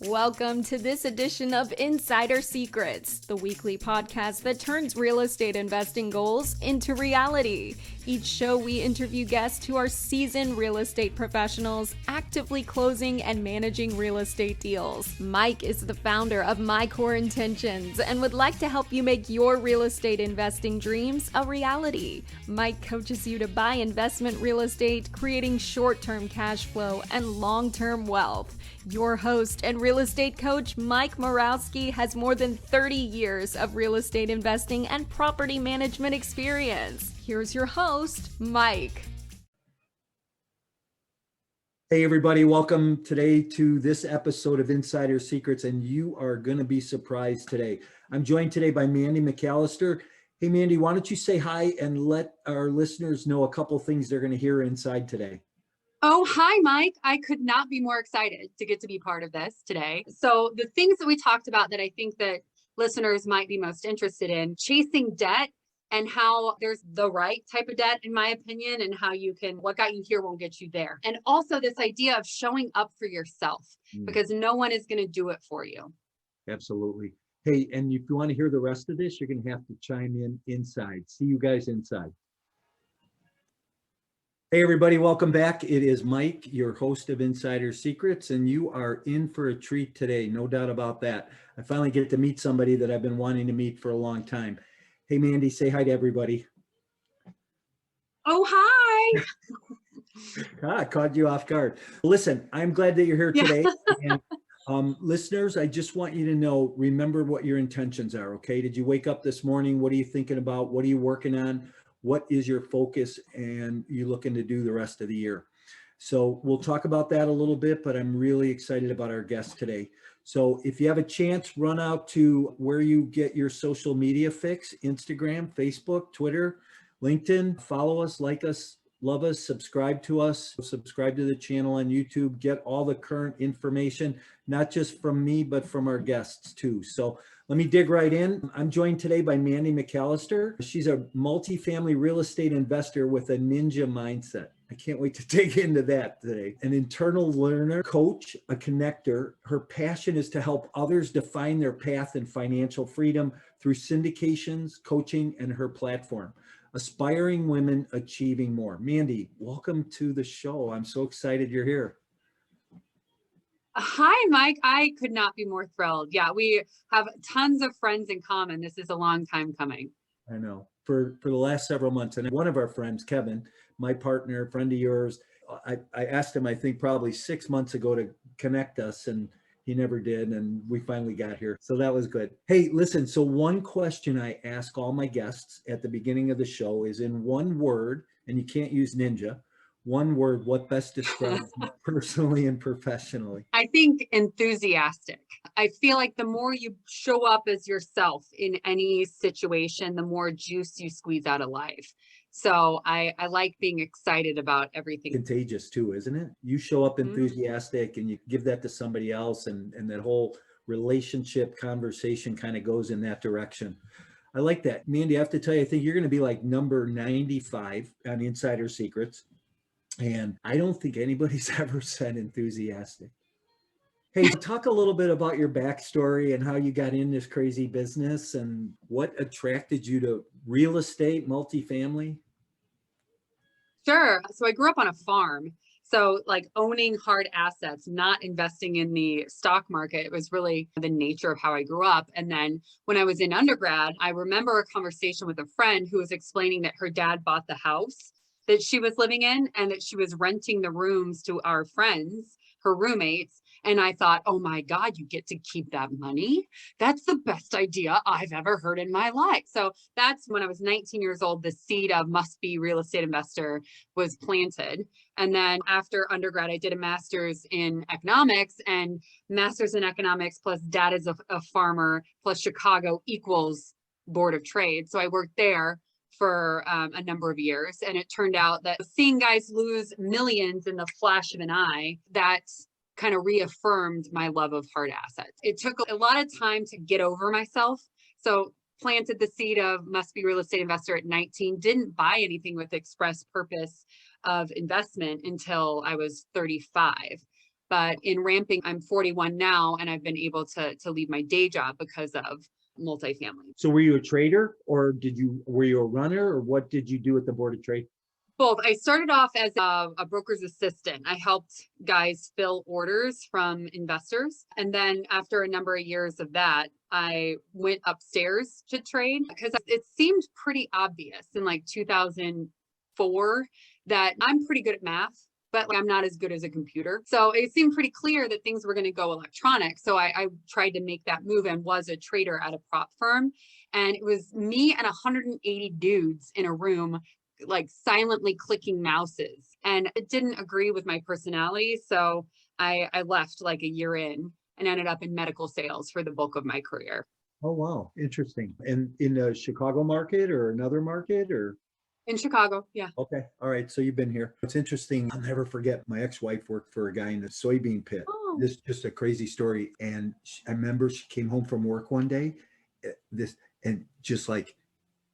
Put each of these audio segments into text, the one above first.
Welcome to this edition of Insider Secrets, the weekly podcast that turns real estate investing goals into reality. Each show, we interview guests who are seasoned real estate professionals, actively closing and managing real estate deals. Mike is the founder of My Core Intentions and would like to help you make your real estate investing dreams a reality. Mike coaches you to buy investment real estate, creating short-term cash flow and long-term wealth. Your host and real estate coach, Mike Morawski, has more than 30 years of real estate investing and property management experience. Here's your host, Mike. Hey everybody, welcome today to this episode of Insider Secrets, and you are going to be surprised today. I'm joined today by Mandy McAllister. Hey Mandy, why don't you say hi and let our listeners know a couple things they're going to hear inside today. Oh, hi, Mike. I could not be more excited to get to be part of this today. So the things that we talked about that I think that listeners might be most interested in, chasing debt and how there's the right type of debt, in my opinion, and how you can, what got you here won't get you there. And also this idea of showing up for yourself because no one is going to do it for you. Absolutely. Hey, and if you want to hear the rest of this, you're going to have to chime in inside. See you guys inside. Hey everybody, welcome back. It is Mike, your host of Insider Secrets, and you are in for a treat today, no doubt about that. I finally get to meet somebody that I've been wanting to meet for a long time. Hey Mandy, say hi to everybody. Oh, hi. I caught you off guard. Listen, I'm glad that you're here today. And listeners, I just want you to know, remember what your intentions are, okay? Did you wake up this morning? What are you thinking about? What are you working on? What is your focus and you looking to do the rest of the year? So we'll talk about that a little bit, but I'm really excited about our guest today. So if you have a chance, run out to where you get your social media fix, Instagram, Facebook, Twitter, LinkedIn, follow us, like us, love us, subscribe to us, subscribe to the channel on YouTube, get all the current information, not just from me, but from our guests too. So let me dig right in. I'm joined today by Mandy McAllister. She's a multifamily real estate investor with a ninja mindset. I can't wait to dig into that today. An internal learner, coach, a connector. Her passion is to help others define their path in financial freedom through syndications, coaching, and her platform. Aspiring women achieving more. Mandy, welcome to the show. I'm so excited you're here. Hi, Mike. I could not be more thrilled. Yeah, we have tons of friends in common. This is a long time coming. I know. For the last several months, and one of our friends, Kevin, my partner, friend of yours, I asked him, I think probably 6 months ago to connect us, and he never did, and we finally got here. So that was good. Hey, listen, so one question I ask all my guests at the beginning of the show is in one word, and you can't use ninja, one word, what best describes you personally and professionally? I think enthusiastic. I feel like the more you show up as yourself in any situation, the more juice you squeeze out of life. So I like being excited about everything. Contagious too, isn't it? You show up enthusiastic and you give that to somebody else, and that whole relationship conversation kind of goes in that direction. I like that. Mandy, I have to tell you, I think you're going to be like number 95 on Insider Secrets. And I don't think anybody's ever said enthusiastic. Hey, talk a little bit about your backstory and how you got in this crazy business and what attracted you to real estate, multifamily. Sure. So I grew up on a farm. So like owning hard assets, not investing in the stock market was really the nature of how I grew up. And then when I was in undergrad, I remember a conversation with a friend who was explaining that her dad bought the house that she was living in and that she was renting the rooms to our friends, her roommates. And I thought, oh my God, you get to keep that money? That's the best idea I've ever heard in my life. So that's when I was 19 years old, the seed of must be real estate investor was planted. And then after undergrad, I did a master's in economics, and master's in economics plus dad is a farmer plus Chicago equals board of trade. So I worked there for a number of years. And it turned out that seeing guys lose millions in the flash of an eye, that kind of reaffirmed my love of hard assets. It took a lot of time to get over myself. So planted the seed of must be real estate investor at 19, didn't buy anything with express purpose of investment until I was 35. But in ramping, I'm 41 now, and I've been able to leave my day job because of multifamily. So were you a trader, or were you a runner, or what did you do at the Board of Trade? Both. I started off as a broker's assistant. I helped guys fill orders from investors. And then after a number of years of that, I went upstairs to trade because it seemed pretty obvious in like 2004 that I'm pretty good at math, but I'm not as good as a computer. So it seemed pretty clear that things were going to go electronic. So I tried to make that move and was a trader at a prop firm. And it was me and 180 dudes in a room, like silently clicking mouses, and it didn't agree with my personality. So I left like a year in and ended up in medical sales for the bulk of my career. Oh, wow. Interesting. And in the Chicago market or another market, or? In Chicago, yeah. Okay. All right. So you've been here. It's interesting. I'll never forget, my ex-wife worked for a guy in the soybean pit. Oh. This is just a crazy story. And I remember she came home from work one day, and just like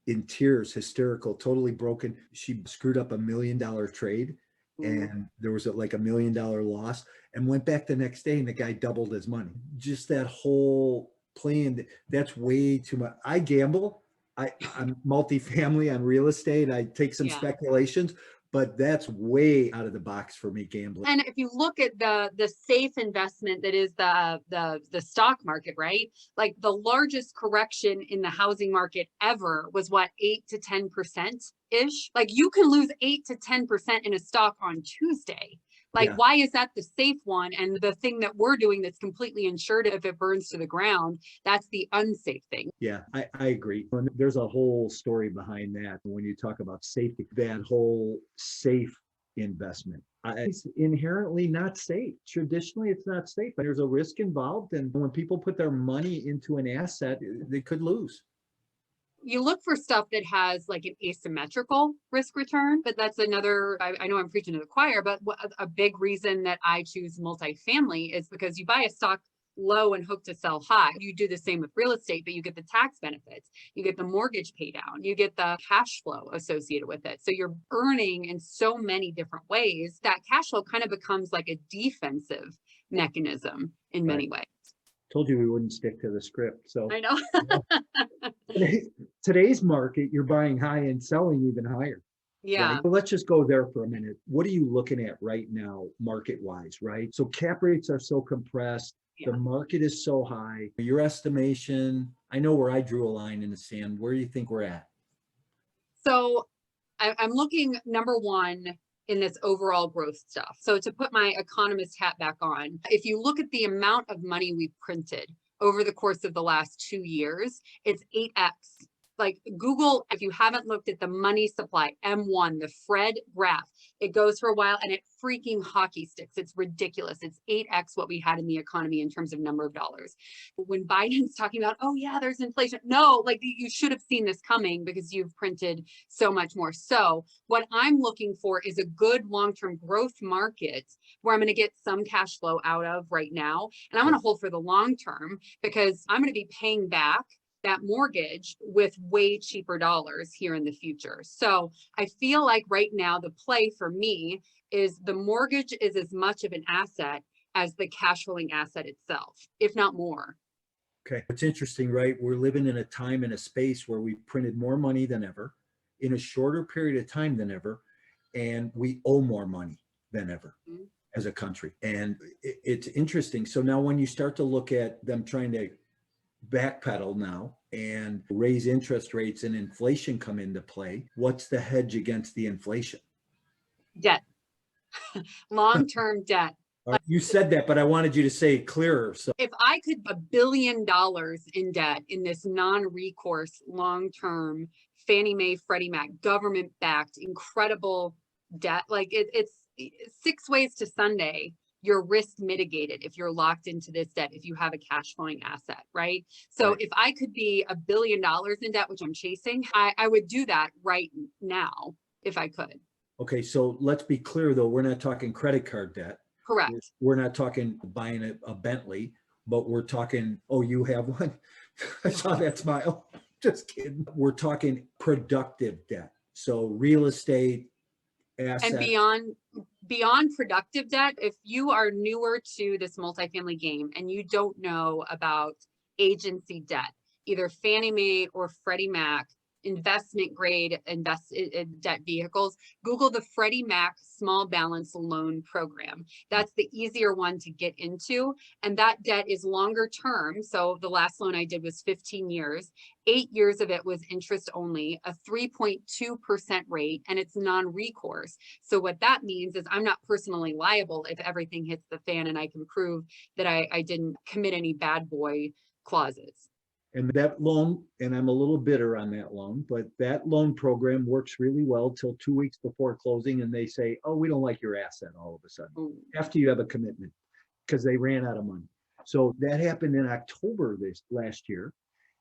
in tears, hysterical, totally broken. She screwed up $1 million trade, and there was like $1 million loss, and went back the next day and the guy doubled his money. Just that whole plan, that's way too much. I gamble. I'm multifamily on real estate. I take some speculations, but that's way out of the box for me, gambling. And if you look at the safe investment that is the stock market, right? Like the largest correction in the housing market ever was what, 8 to 10% ish? Like you can lose 8 to 10% in a stock on Tuesday. Like, why is that the safe one? And the thing that we're doing that's completely insured if it burns to the ground, that's the unsafe thing. Yeah, I agree. And there's a whole story behind that when you talk about safety, that whole safe investment. It's inherently not safe. Traditionally, it's not safe, but there's a risk involved. And when people put their money into an asset, they could lose. You look for stuff that has like an asymmetrical risk return, but that's another, I know I'm preaching to the choir, but a big reason that I choose multifamily is because you buy a stock low and hope to sell high. You do the same with real estate, but you get the tax benefits, you get the mortgage pay down, you get the cash flow associated with it. So you're earning in so many different ways that cash flow kind of becomes like a defensive mechanism in many ways. Told you we wouldn't stick to the script. So I know. Today's market, you're buying high and selling even higher. Yeah. Right? Well, let's just go there for a minute. What are you looking at right now, market wise, right? So cap rates are so compressed. Yeah. The market is so high. Your estimation, I know where I drew a line in the sand. Where do you think we're at? So I'm looking, number one, in this overall growth stuff. So to put my economist hat back on, if you look at the amount of money we've printed over the course of the last 2 years, it's 8x. Like Google, if you haven't looked at the money supply, M1, the Fred graph, it goes for a while and it freaking hockey sticks. It's ridiculous. It's 8x what we had in the economy in terms of number of dollars. When Biden's talking about, oh yeah, there's inflation. No, like you should have seen this coming because you've printed so much more. So what I'm looking for is a good long-term growth market where I'm going to get some cash flow out of right now. And I'm going to hold for the long term because I'm going to be paying back that mortgage with way cheaper dollars here in the future. So I feel like right now the play for me is the mortgage is as much of an asset as the cash flowing asset itself, if not more. Okay. It's interesting, right? We're living in a time and a space where we printed more money than ever in a shorter period of time than ever, and we owe more money than ever as a country. And it's interesting. So now when you start to look at them trying to backpedal now and raise interest rates and inflation come into play, what's the hedge against the inflation? Debt. Long-term debt. You said that, but I wanted you to say it clearer. So if I could $1 billion in debt in this non-recourse, long-term Fannie Mae, Freddie Mac, government-backed, incredible debt, like it's 6 ways to Sunday, you're risk mitigated if you're locked into this debt, if you have a cash flowing asset, right? So if I could be $1 billion in debt, which I'm chasing, I would do that right now if I could. Okay, so let's be clear though, we're not talking credit card debt. Correct. We're not talking buying a Bentley, but we're talking, oh, you have one? I saw that smile. Just kidding. We're talking productive debt. So real estate, And asset. beyond productive debt, if you are newer to this multifamily game and you don't know about agency debt, either Fannie Mae or Freddie Mac investment grade debt vehicles, Google the Freddie Mac small balance loan program. That's the easier one to get into. And that debt is longer term. So the last loan I did was 15 years. 8 years of it was interest only, a 3.2% rate, and it's non-recourse. So what that means is I'm not personally liable if everything hits the fan and I can prove that I didn't commit any bad boy clauses. And that loan, and I'm a little bitter on that loan, but that loan program works really well till 2 weeks before closing. And they say, oh, we don't like your asset all of a sudden after you have a commitment because they ran out of money. So that happened in October this last year.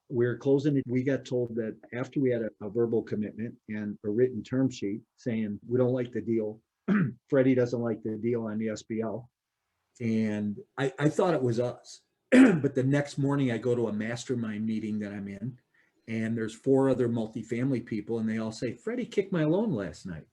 We were closing it. We got told that after we had a verbal commitment and a written term sheet saying, we don't like the deal. Freddie doesn't like the deal on the SBL. And I thought it was us. But the next morning I go to a mastermind meeting that I'm in, and there's 4 other multifamily people, and they all say, Freddie kicked my loan last night.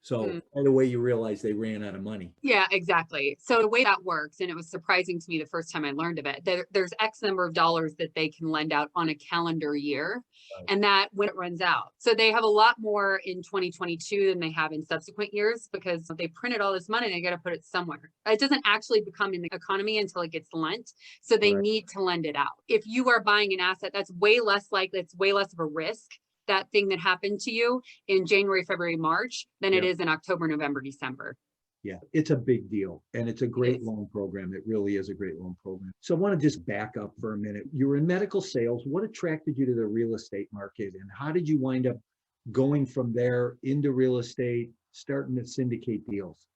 So by the way, you realize they ran out of money. Yeah, exactly. So the way that works, and it was surprising to me the first time I learned of it, there's X number of dollars that they can lend out on a calendar year, and that when it runs out. So they have a lot more in 2022 than they have in subsequent years because they printed all this money and they got to put it somewhere. It doesn't actually become in the economy until it gets lent. So they need to lend it out. If you are buying an asset, that's way less of a risk, that thing that happened to you in January, February, March, than it is in October, November, December. Yeah, it's a big deal. And it's a great loan program. It really is a great loan program. So I want to just back up for a minute. You were in medical sales. What attracted you to the real estate market? And how did you wind up going from there into real estate, starting to syndicate deals?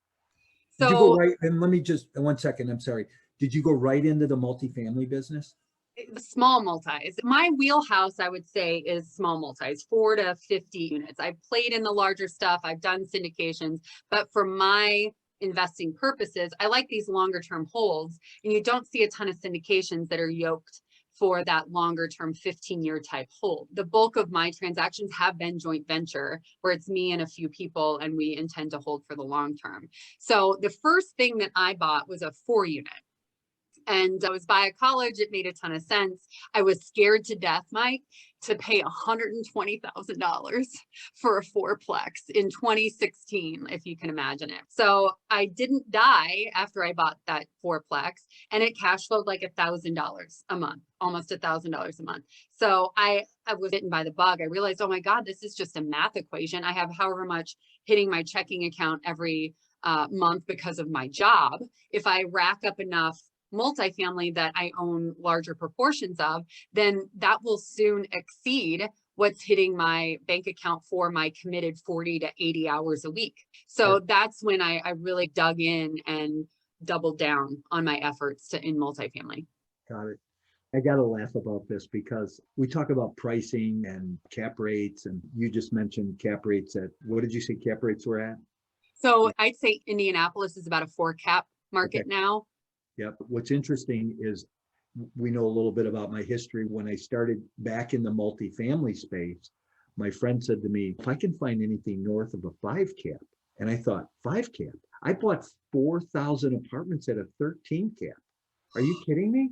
Did you go right? And let me just, 1 second, I'm sorry. Did you go right into the multifamily business? Small multis. My wheelhouse, I would say, is small multis, 4 to 50 units. I've played in the larger stuff. I've done syndications, but for my investing purposes, I like these longer term holds, and you don't see a ton of syndications that are yoked for that longer term 15-year type hold. The bulk of my transactions have been joint venture, where it's me and a few people, and we intend to hold for the long term. So the first thing that I bought was a 4-unit. And I was by a college. It made a ton of sense. I was scared to death, Mike, to pay $120,000 for a 4-plex in 2016, if you can imagine it. So I didn't die after I bought that 4-plex, and it cash flowed like $1,000 a month, almost $1,000 a month. So I was bitten by the bug. I realized, oh my God, this is just a math equation. I have however much hitting my checking account every month because of my job. If I rack up enough multifamily that I own larger proportions of, then that will soon exceed what's hitting my bank account for my committed 40 to 80 hours a week. So that's when I really dug in and doubled down on my efforts in multifamily. Got it. I got to laugh about this because we talk about pricing and cap rates, and you just mentioned cap rates at, what did you say cap rates were at? So I'd say Indianapolis is about a 4 cap market now. Yep. What's interesting is we know a little bit about my history. When I started back in the multifamily space, my friend said to me, if I can find anything north of a 5 cap, and I thought, 5 cap? I bought 4,000 apartments at a 13 cap. Are you kidding me?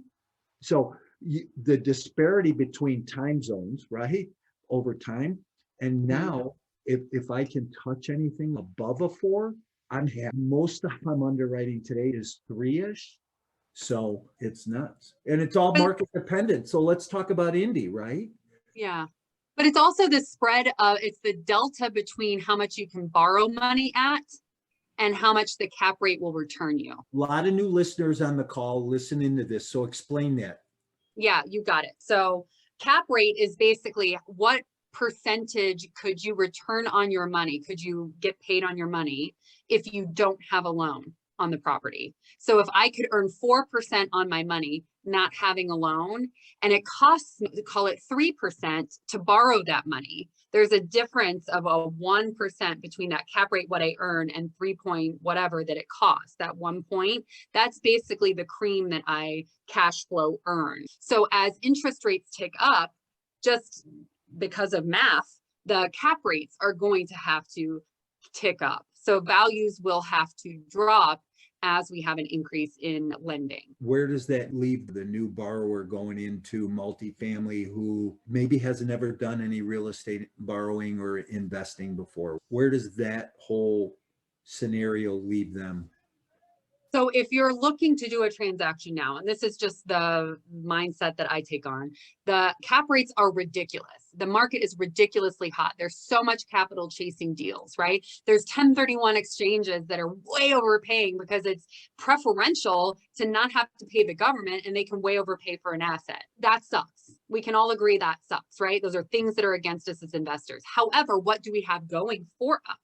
So the disparity between time zones, right, over time, and now if I can touch anything above a 4, I'm happy. Most stuff I'm underwriting today is 3-ish. So it's nuts. And it's all market dependent. So let's talk about Indy, right? Yeah. But it's also the spread of, it's the delta between how much you can borrow money at and how much the cap rate will return you. A lot of new listeners on the call listening to this. So explain that. Yeah, you got it. So cap rate is basically what percentage could you return on your money? Could you get paid on your money if you don't have a loan on the property? So if I could earn 4% on my money, not having a loan, and it costs me, call it 3% to borrow that money, there's a difference of a 1% between that cap rate, what I earn, and 3 point whatever that it costs. That 1 point, that's basically the cream that I cash flow earn. So as interest rates tick up, just because of math, the cap rates are going to have to tick up. So values will have to drop as we have an increase in lending. Where does that leave the new borrower going into multifamily who maybe has never done any real estate borrowing or investing before? Where does that whole scenario leave them? So if you're looking to do a transaction now, and this is just the mindset that I take on, the cap rates are ridiculous. The market is ridiculously hot. There's so much capital chasing deals, right? There's 1031 exchanges that are way overpaying because it's preferential to not have to pay the government, and they can way overpay for an asset. That sucks. We can all agree that sucks, right? Those are things that are against us as investors. However, what do we have going for us?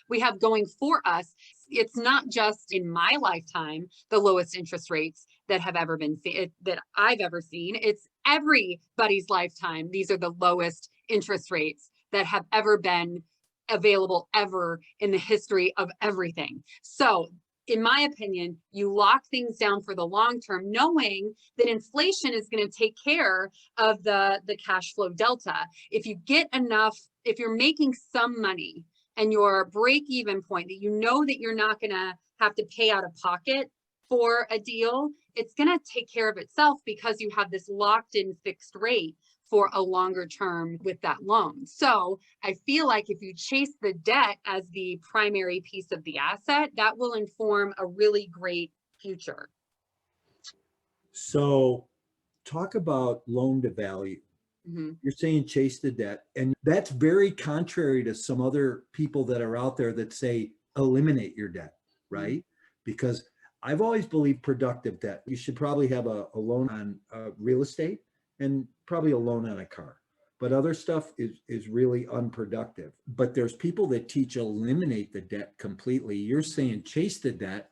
We have going for us, it's not just in my lifetime, the lowest interest rates that have ever been that I've ever seen. It's everybody's lifetime. These are the lowest interest rates that have ever been available ever in the history of everything. So in my opinion, you lock things down for the long term, knowing that inflation is going to take care of the cash flow delta. If you get enough, if you're making some money, and your break-even point that you know that you're not going to have to pay out of pocket for a deal, it's going to take care of itself because you have this locked-in fixed rate for a longer term with that loan. So I feel like if you chase the debt as the primary piece of the asset, that will inform a really great future. So talk about loan to value. Mm-hmm. You're saying chase the debt, and that's very contrary to some other people that are out there that say eliminate your debt, right? Mm-hmm. Because I've always believed productive debt. You should probably have a loan on real estate and probably a loan on a car, but other stuff is really unproductive. But there's people that teach eliminate the debt completely. You're saying chase the debt.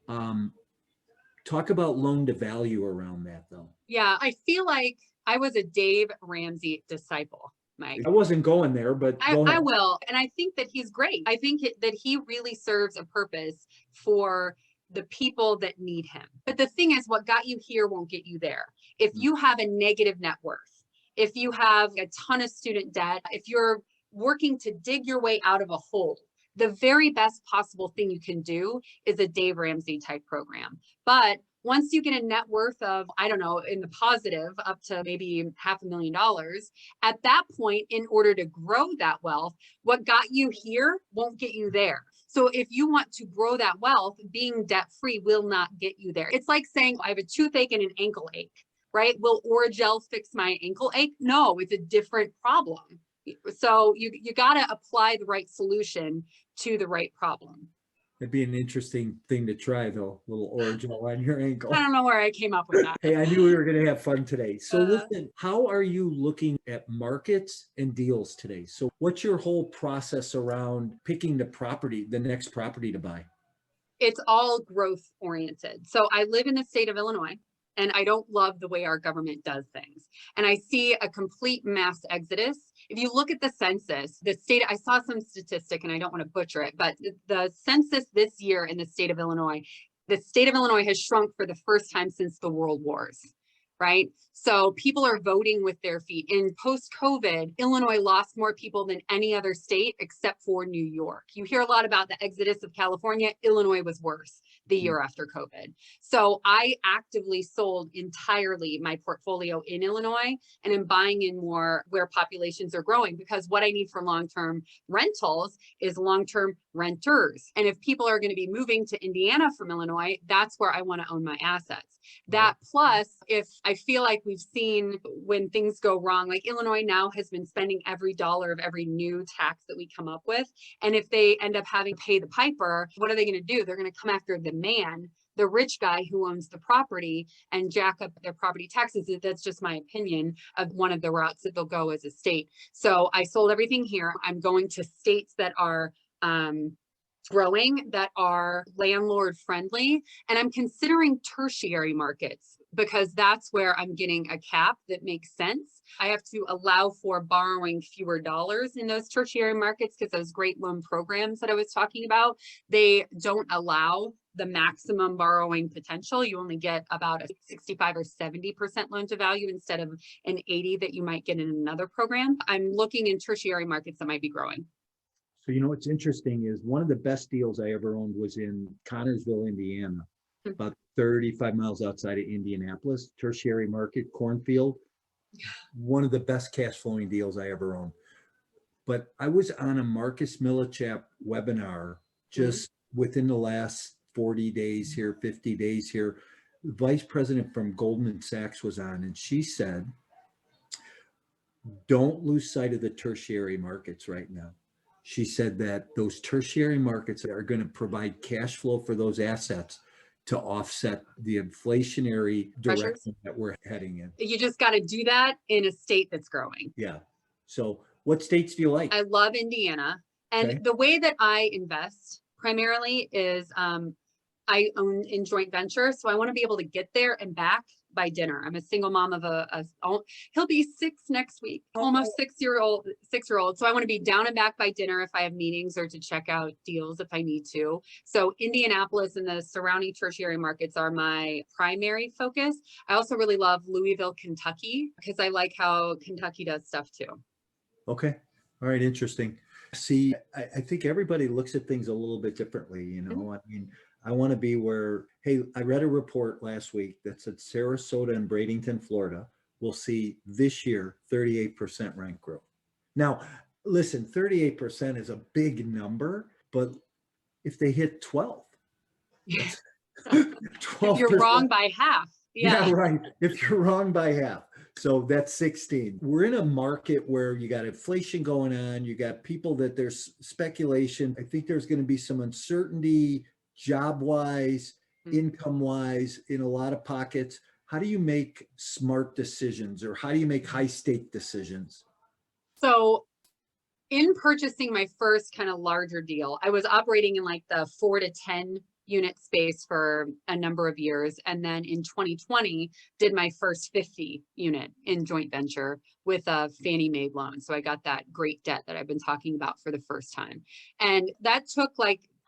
Talk about loan to value around that though. Yeah, I feel like I was a Dave Ramsey disciple, Mike. I wasn't going there, but I will. And I think that he's great. I think that he really serves a purpose for the people that need him. But the thing is, what got you here won't get you there. If you have a negative net worth, if you have a ton of student debt, if you're working to dig your way out of a hole, the very best possible thing you can do is a Dave Ramsey type program. But once you get a net worth of, I don't know, in the positive up to maybe $500,000, at that point, in order to grow that wealth, what got you here won't get you there. So if you want to grow that wealth, being debt-free will not get you there. It's like saying, I have a toothache and an ankle ache, right? Will Orajel fix my ankle ache? No, it's a different problem. So you got to apply the right solution to the right problem. It'd be an interesting thing to try, though, a little Orajel on your ankle. I don't know where I came up with that. Hey, I knew we were going to have fun today. So listen, how are you looking at markets and deals today? So what's your whole process around picking the next property to buy? It's all growth oriented. So I live in the state of Illinois, and I don't love the way our government does things. And I see a complete mass exodus. If you look at the census, I saw some statistic, and I don't want to butcher it, but the census this year in the state of Illinois has shrunk for the first time since the World Wars, right? So people are voting with their feet. In post-COVID, Illinois lost more people than any other state except for New York. You hear a lot about the exodus of California. Illinois was worse the year after COVID. So I actively sold entirely my portfolio in Illinois and am buying in more where populations are growing, because what I need for long-term rentals is long-term renters. And if people are going to be moving to Indiana from Illinois, that's where I want to own my assets. That plus, if I feel like we've seen when things go wrong, like Illinois now has been spending every dollar of every new tax that we come up with. And if they end up having to pay the piper, what are they going to do? They're going to come after the rich guy who owns the property, and jack up their property taxes. That's just my opinion of one of the routes that they'll go as a state. So I sold everything here. I'm going to states that are growing, that are landlord friendly, and I'm considering tertiary markets because that's where I'm getting a cap that makes sense. I have to allow for borrowing fewer dollars in those tertiary markets because those great loan programs that I was talking about, they don't allow the maximum borrowing potential. You only get about a 65 or 70% loan to value instead of an 80 that you might get in another program. I'm looking in tertiary markets that might be growing. So, what's interesting is one of the best deals I ever owned was in Connorsville, Indiana, about 35 miles outside of Indianapolis, tertiary market, cornfield. One of the best cash flowing deals I ever owned. But I was on a Marcus Millichap webinar just within the last 40 days here, 50 days here. The vice president from Goldman Sachs was on, and she said, don't lose sight of the tertiary markets right now. She said that those tertiary markets are going to provide cash flow for those assets to offset the inflationary direction that we're heading in. You just got to do that in a state that's growing. Yeah. So what states do you like? I love Indiana. And the way that I invest primarily is I own in joint venture. So I want to be able to get there and back by dinner. I'm a single mom of he'll be 6 next week, almost 6-year-old. So I want to be down and back by dinner if I have meetings or to check out deals if I need to. So Indianapolis and the surrounding tertiary markets are my primary focus. I also really love Louisville, Kentucky, because I like how Kentucky does stuff too. Okay. All right. Interesting. See, I think everybody looks at things a little bit differently. I mean, I want to be where, hey, I read a report last week that said Sarasota and Bradenton, Florida will see this year 38% rent growth. Now, listen, 38% is a big number, but if they hit 12, 12%. You're wrong by half. Yeah, right. If you're wrong by half. So that's 16. We're in a market where you got inflation going on. You got people that there's speculation. I think there's going to be some uncertainty job-wise, income-wise in a lot of pockets. How do you make smart decisions, or how do you make high-stake decisions? So in purchasing my first kind of larger deal, I was operating in like the 4 to 10 unit space for a number of years. And then in 2020, did my first 50 unit in joint venture with a Fannie Mae loan. So I got that great debt that I've been talking about for the first time. And that took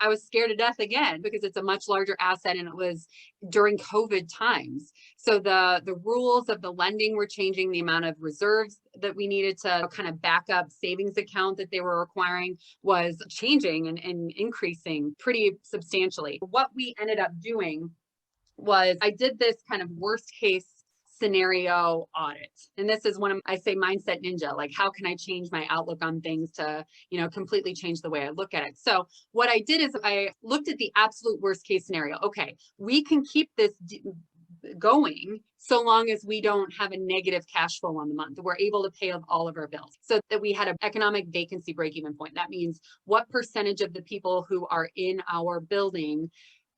I was scared to death again because it's a much larger asset and it was during COVID times. So the rules of the lending were changing, the amount of reserves that we needed to kind of back up savings account that they were requiring was changing and increasing pretty substantially. What we ended up doing was I did this kind of worst case scenario audit. And this is one of, I say, mindset ninja, like how can I change my outlook on things to, completely change the way I look at it. So what I did is I looked at the absolute worst case scenario. Okay, we can keep this going so long as we don't have a negative cash flow on the month. We're able to pay all of our bills, so that we had an economic vacancy break-even point. That means what percentage of the people who are in our building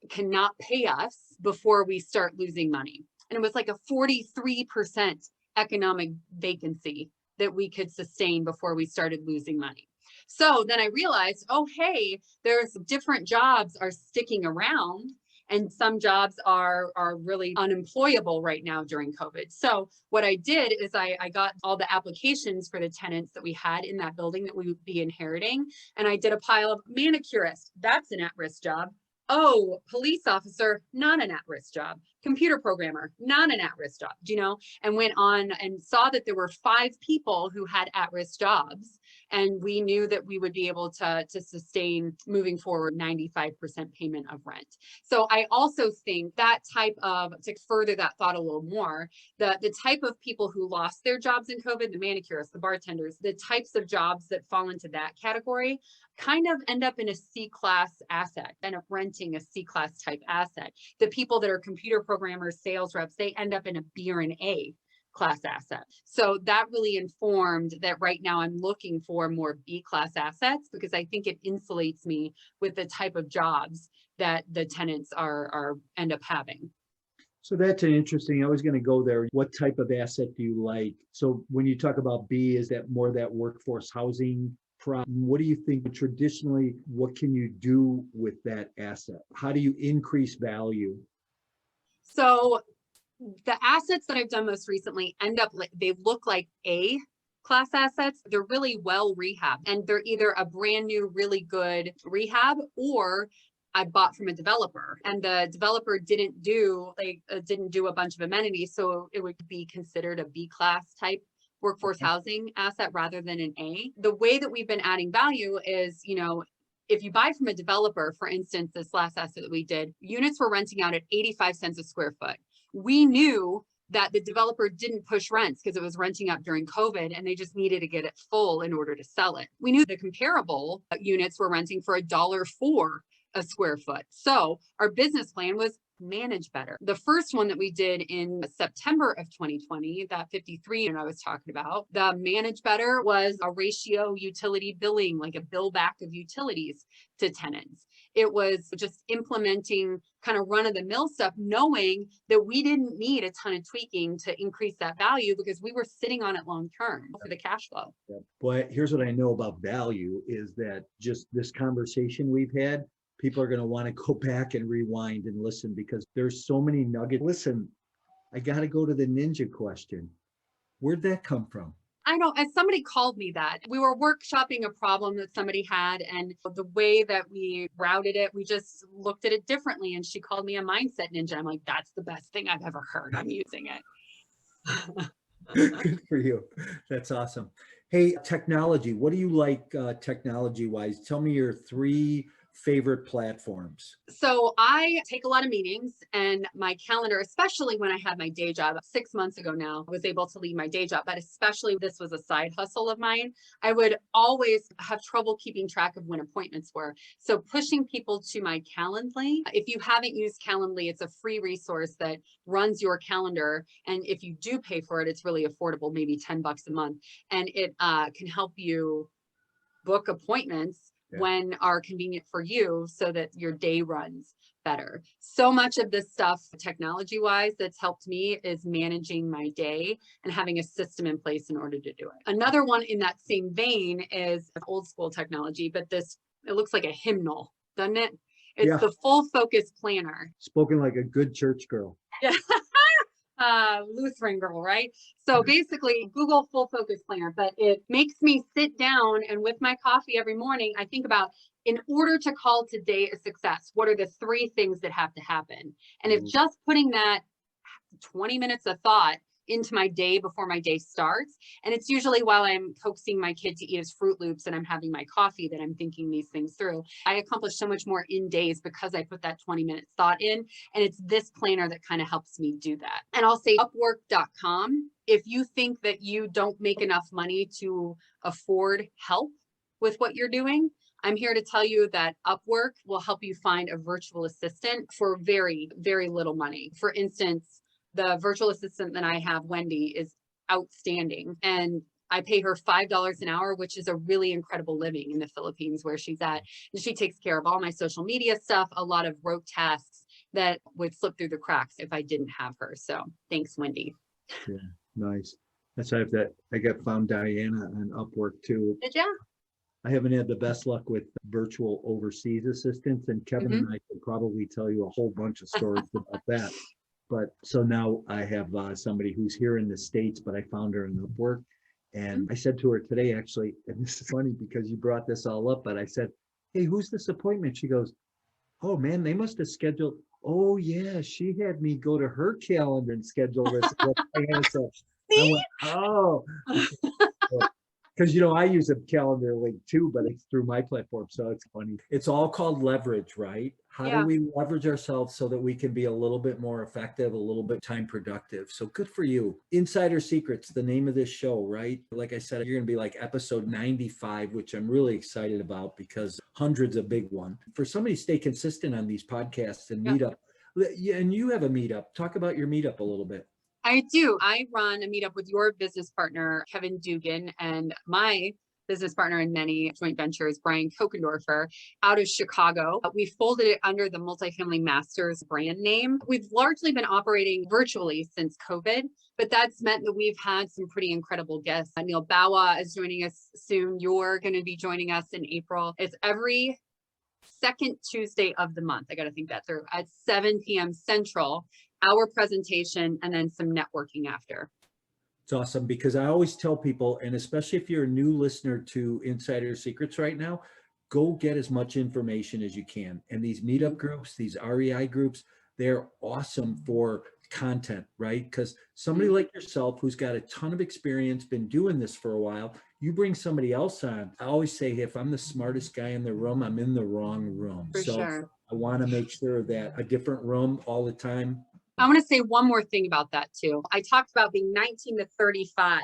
cannot pay us before we start losing money. And it was like a 43% economic vacancy that we could sustain before we started losing money. So then I realized, oh, hey, there's different jobs are sticking around and some jobs are really unemployable right now during COVID. So what I did is I got all the applications for the tenants that we had in that building that we would be inheriting. And I did a pile of manicurist. That's an at-risk job. Oh, police officer, not an at-risk job. Computer programmer, not an at-risk job, and went on and saw that there were 5 people who had at-risk jobs. And we knew that we would be able to sustain moving forward 95% payment of rent. So I also think that type of, to further that thought a little more, the type of people who lost their jobs in COVID, the manicurists, the bartenders, the types of jobs that fall into that category kind of end up in a C-class asset, end up renting a C-class type asset. The people that are computer programmers, sales reps, they end up in a B or an A class asset. So that really informed that right now I'm looking for more B class assets because I think it insulates me with the type of jobs that the tenants are end up having. So that's an interesting, I was going to go there. What type of asset do you like? So when you talk about B, is that more that workforce housing problem? What do you think traditionally, what can you do with that asset? How do you increase value? So the assets that I've done most recently end up, they look like A class assets. They're really well rehabbed and they're either a brand new, really good rehab or I bought from a developer and the developer didn't do a bunch of amenities. So it would be considered a B class type workforce housing asset rather than an A. The way that we've been adding value is, if you buy from a developer, for instance, this last asset that we did, units were renting out at 85 cents a square foot. We knew that the developer didn't push rents because it was renting up during COVID and they just needed to get it full in order to sell it. We knew the comparable units were renting for $1.04 a square foot. So our business plan was manage better. The first one that we did in September of 2020, that 53 unit I was talking about, the manage better was a ratio utility billing, like a bill back of utilities to tenants. It was just implementing kind of run of the mill stuff, knowing that we didn't need a ton of tweaking to increase that value because we were sitting on it long term for the cash flow. But here's what I know about value is that just this conversation we've had, people are going to want to go back and rewind and listen because there's so many nuggets. Listen, I got to go to the ninja question. Where'd that come from? I know, as somebody called me that, we were workshopping a problem that somebody had, and the way that we routed it, we just looked at it differently. And she called me a mindset ninja. I'm like, that's the best thing I've ever heard. I'm using it. Good for you. That's awesome. Hey, technology. What do you like technology wise? Tell me your 3 favorite platforms. So I take a lot of meetings, and my calendar, especially when I had my day job 6 months ago now, I was able to leave my day job, but especially this was a side hustle of mine. I would always have trouble keeping track of when appointments were. So pushing people to my Calendly. If you haven't used Calendly, it's a free resource that runs your calendar. And if you do pay for it, it's really affordable, maybe $10 a month. And it can help you book appointments when are convenient for you so that your day runs better. So much of this stuff, technology wise, that's helped me is managing my day and having a system in place in order to do it. Another one in that same vein is old school technology, but it looks like a hymnal, doesn't it? It's the Full Focus Planner. Spoken like a good church girl. Yeah. Lutheran girl, right? So basically Google Full Focus Planner, but it makes me sit down and with my coffee every morning, I think about, in order to call today a success, what are the 3 things that have to happen? And if just putting that 20 minutes of thought into my day before my day starts, and it's usually while I'm coaxing my kid to eat his Fruit Loops and I'm having my coffee that I'm thinking these things through, I accomplish so much more in days because I put that 20-minute thought in, and it's this planner that kind of helps me do that. And I'll say Upwork.com. If you think that you don't make enough money to afford help with what you're doing, I'm here to tell you that Upwork will help you find a virtual assistant for very, very little money. For instance, the virtual assistant that I have, Wendy, is outstanding. And I pay her $5 an hour, which is a really incredible living in the Philippines where she's at. And she takes care of all my social media stuff, a lot of rote tasks that would slip through the cracks if I didn't have her. So thanks, Wendy. Yeah, nice. That's how I got found Diana on Upwork too. Did ya? I haven't had the best luck with virtual overseas assistants, and Kevin and I could probably tell you a whole bunch of stories about that. But so now I have somebody who's here in the States, but I found her in Upwork. And I said to her today, actually, and this is funny because you brought this all up, but I said, hey, who's this appointment? She goes, oh man, they must have scheduled. Oh yeah, she had me go to her calendar and schedule this. I went, oh. Because, I use a calendar link too, but it's through my platform. So it's funny. It's all called leverage, right? How do we leverage ourselves so that we can be a little bit more effective, a little bit time productive? So good for you. Insider Secrets, the name of this show, right? Like I said, you're going to be like episode 95, which I'm really excited about because 100's a big one. For somebody to stay consistent on these podcasts and meetup, and you have a meetup. Talk about your meetup a little bit. I do. I run a meetup with your business partner, Kevin Dugan, and my business partner in many joint ventures, Brian Kokendorfer, out of Chicago. We folded it under the Multifamily Masters brand name. We've largely been operating virtually since COVID, but that's meant that we've had some pretty incredible guests. Neil Bawa is joining us soon. You're going to be joining us in April. It's every second Tuesday of the month. I got to think that through at 7 p.m. Central. Our presentation, and then some networking after. It's awesome because I always tell people, and especially if you're a new listener to Insider Secrets right now, go get as much information as you can. And these meetup groups, these REI groups, they're awesome for content, right? Because somebody like yourself who's got a ton of experience, been doing this for a while, you bring somebody else on. I always say, if I'm the smartest guy in the room, I'm in the wrong room. For So sure. I want to make sure that a different room all the time. I want to say one more thing about that too. I talked about being 19 to 35,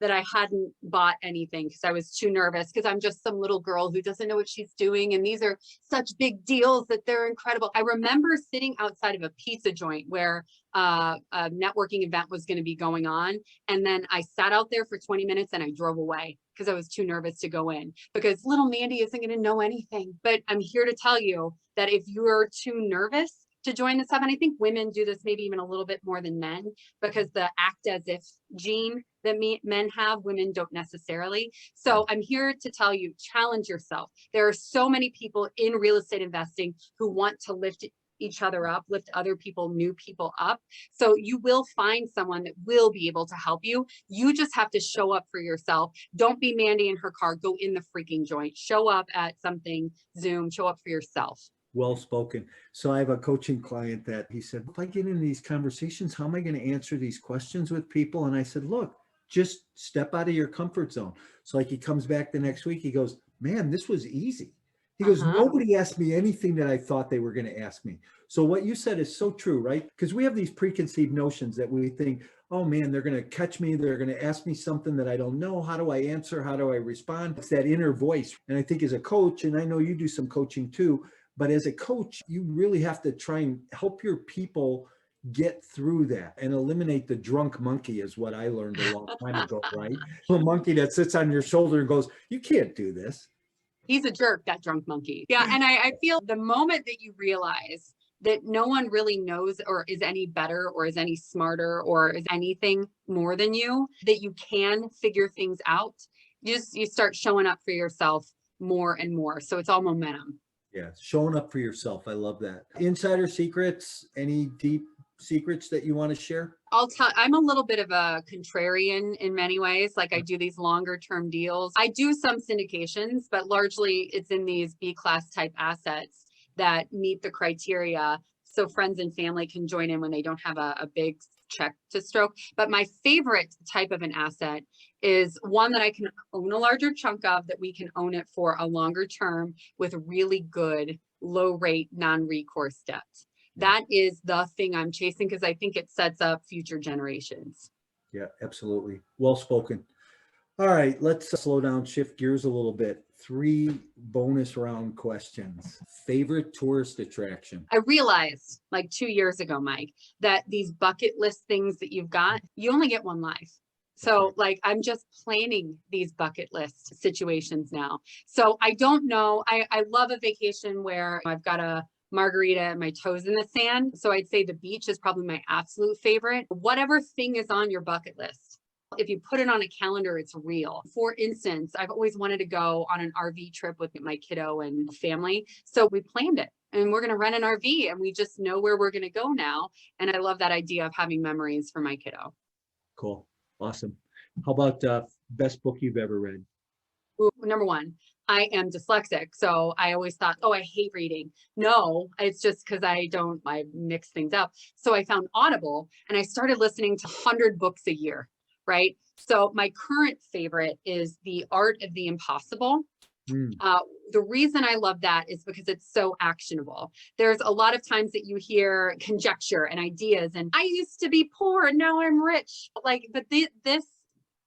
that I hadn't bought anything because I was too nervous, because I'm just some little girl who doesn't know what she's doing. And these are such big deals that they're incredible. I remember sitting outside of a pizza joint where a networking event was going to be going on. And then I sat out there for 20 minutes and I drove away because I was too nervous to go in, because little Mandy isn't going to know anything. But I'm here to tell you that if you're too nervous to join this stuff, and I think women do this maybe even a little bit more than men, because the act as if gene that men have, women don't necessarily. So I'm here to tell you, challenge yourself. There are so many people in real estate investing who want to lift each other up, lift other people, new people up. So you will find someone that will be able to help you. You just have to show up for yourself. Don't be Mandy in her car, go in the freaking joint, show up at something, Zoom, show up for yourself. Well spoken. So I have a coaching client that he said, if I get into these conversations, how am I going to answer these questions with people? And I said, look, just step out of your comfort zone. So like he comes back the next week, he goes, man, this was easy. He goes, nobody asked me anything that I thought they were going to ask me. So what you said is so true, right? Because we have these preconceived notions that we think, oh man, they're going to catch me. They're going to ask me something that I don't know. How do I answer? How do I respond? It's that inner voice. And I think as a coach, and I know you do some coaching too, but as a coach, you really have to try and help your people get through that and eliminate the drunk monkey, is what I learned a long time ago, right? The monkey that sits on your shoulder and goes, you can't do this. He's a jerk, that drunk monkey. Yeah. And I feel the moment that you realize that no one really knows or is any better or is any smarter or is anything more than you, that you can figure things out, you start showing up for yourself more and more. So it's all momentum. Yeah, showing up for yourself. I love that. Insider secrets, any deep secrets that you want to share? I'm a little bit of a contrarian in many ways. Like I do these longer term deals. I do some syndications, but largely it's in these B-class type assets that meet the criteria. So friends and family can join in when they don't have a big check to stroke. But my favorite type of an asset is one that I can own a larger chunk of, that we can own it for a longer term with really good low rate, non-recourse debt. That is the thing I'm chasing, because I think it sets up future generations. Yeah, absolutely. Well spoken. All right, let's slow down, shift gears a little bit. 3 bonus round questions. Favorite tourist attraction? I realized like 2 years ago, Mike, that these bucket list things that you've got, you only get one life. So like, I'm just planning these bucket list situations now. So I don't know. I love a vacation where I've got a margarita and my toes in the sand. So I'd say the beach is probably my absolute favorite. Whatever thing is on your bucket list, if you put it on a calendar, it's real. For instance, I've always wanted to go on an RV trip with my kiddo and family. So we planned it, and we're going to rent an RV, and we just know where we're going to go now. And I love that idea of having memories for my kiddo. Cool. Awesome. How about best book you've ever read? Ooh, number 1, I am dyslexic. So I always thought, oh, I hate reading. No, it's just because I mix things up. So I found Audible, and I started listening to 100 books a year. Right. So my current favorite is The Art of the Impossible. The reason I love that is because it's so actionable. There's a lot of times that you hear conjecture and ideas, and I used to be poor and now I'm rich. But this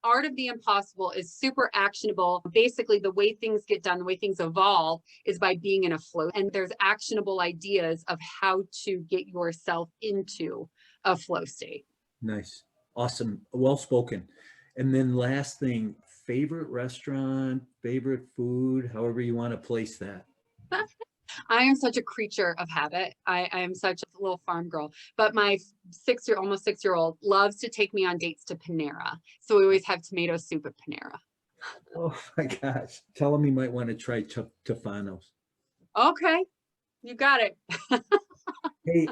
Art of the Impossible is super actionable. Basically, the way things get done, the way things evolve is by being in a flow. And there's actionable ideas of how to get yourself into a flow state. Nice. Awesome. Well spoken. And then last thing, favorite restaurant, favorite food, however you want to place that. I am such a creature of habit. I am such a little farm girl, but my almost 6-year-old loves to take me on dates to Panera. So we always have tomato soup at Panera. Oh my gosh. Tell him he might want to try Tufano's. Okay. You got it. Hey,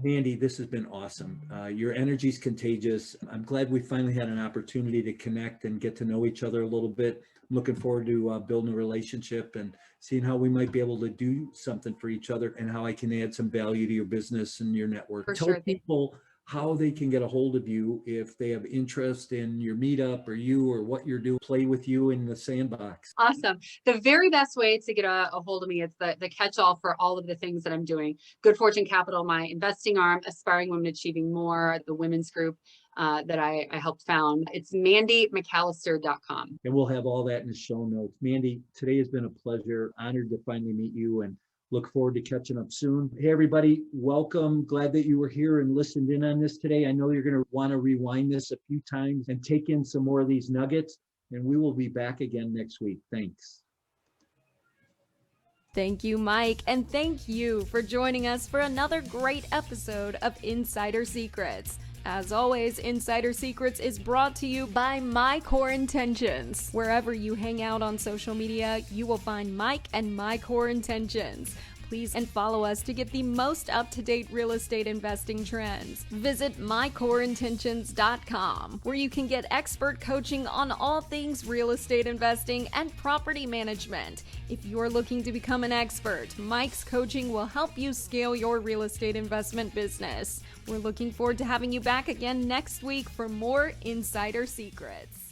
Mandy, this has been awesome. Your energy is contagious. I'm glad we finally had an opportunity to connect and get to know each other a little bit. I'm looking forward to building a relationship and seeing how we might be able to do something for each other and how I can add some value to your business and your network. For Tell sure. people how they can get a hold of you if they have interest in your meetup or you or what you're doing, play with you in the sandbox. Awesome. The very best way to get a hold of me is the catch-all for all of the things that I'm doing. Good Fortune Capital, my investing arm, Aspiring Women Achieving More, the women's group that I helped found. It's mandymcallister.com. And we'll have all that in the show notes. Mandy, today has been a pleasure. Honored to finally meet you and look forward to catching up soon. Hey, everybody, welcome. Glad that you were here and listened in on this today. I know you're going to want to rewind this a few times and take in some more of these nuggets, and we will be back again next week. Thanks. Thank you, Mike, and thank you for joining us for another great episode of Insider Secrets. As always, Insider Secrets is brought to you by My Core Intentions. Wherever you hang out on social media, you will find Mike and My Core Intentions. Please and follow us to get the most up-to-date real estate investing trends. Visit mycoreintentions.com, where you can get expert coaching on all things real estate investing and property management. If you're looking to become an expert, Mike's coaching will help you scale your real estate investment business. We're looking forward to having you back again next week for more Insider Secrets.